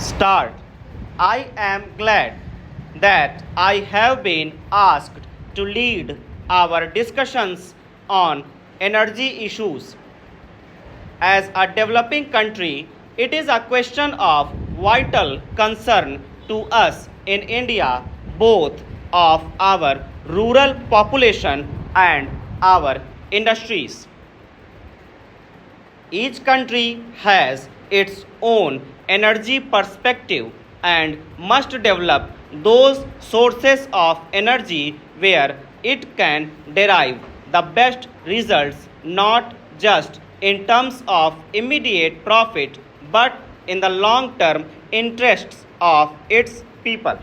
Start. I am glad that I have been asked to lead our discussions on energy issues. As a developing country, it is a question of vital concern to us in India, both of our rural population and our industries. Each country has its own energy perspective and must develop those sources of energy where it can derive the best results, not just in terms of immediate profit but in the long term interests of its people.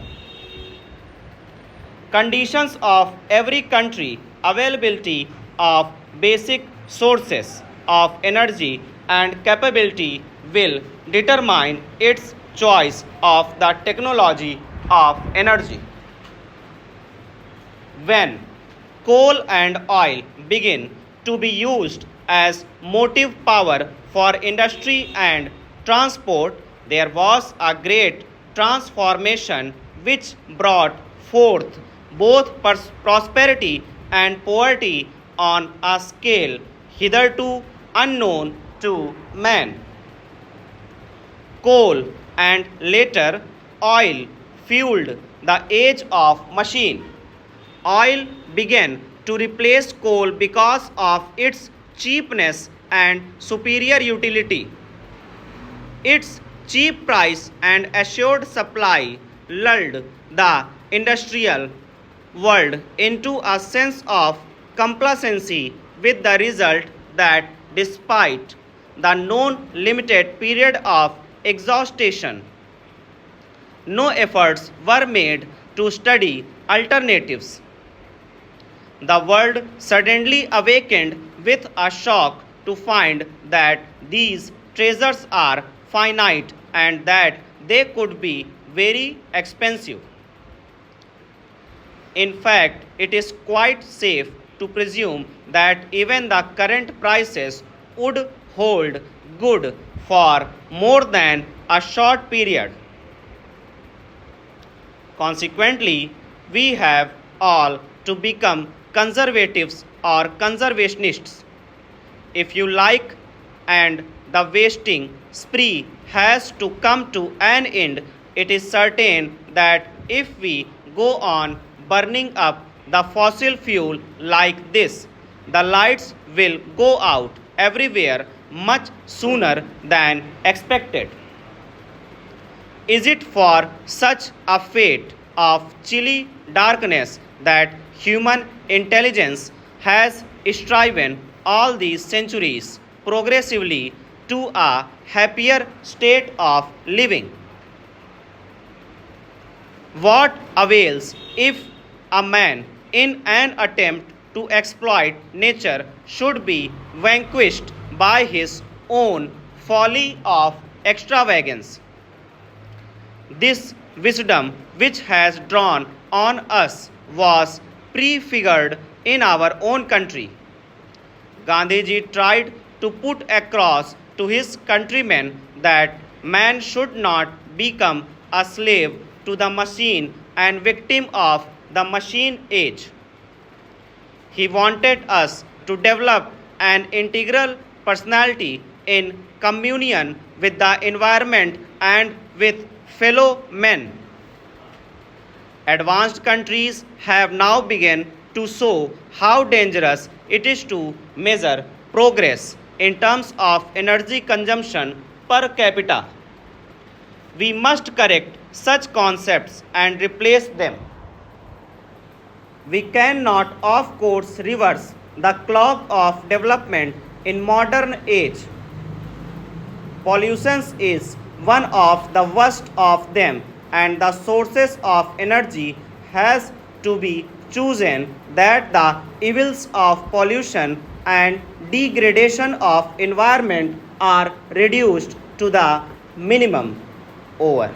Conditions of every country, availability of basic sources of energy and capability will determine its choice of the technology of energy. When coal and oil begin to be used as motive power for industry and transport, there was a great transformation which brought forth both prosperity and poverty on a scale hitherto unknown to man. Coal and later oil fueled the age of machine. Oil began to replace coal because of its cheapness and superior utility. Its cheap price and assured supply lulled the industrial world into a sense of complacency, with the result that despite the known limited period of exhaustion, no efforts were made to study alternatives. The world suddenly awakened with a shock to find that these treasures are finite and that they could be very expensive. In fact, it is quite safe to presume that even the current prices would hold good for more than a short period. Consequently, we have all to become conservatives or conservationists, if you like, and the wasting spree has to come to an end. It is certain that if we go on burning up the fossil fuel like this, the lights will go out everywhere much sooner than expected. Is it for such a fate of chilly darkness that human intelligence has striven all these centuries progressively to a happier state of living? What avails if a man, in an attempt to exploit nature, should be vanquished by his own folly of extravagance? This wisdom which has drawn on us was prefigured in our own country. Gandhiji tried to put across to his countrymen that man should not become a slave to the machine and victim of the machine age. He wanted us to develop an integral personality in communion with the environment and with fellow men. Advanced countries have now begun to show how dangerous it is to measure progress in terms of energy consumption per capita. We must correct such concepts and replace them. We cannot, of course, reverse the clock of development in modern age. Pollution is one of the worst of them, and the sources of energy has to be chosen that the evils of pollution and degradation of environment are reduced to the minimum. Over.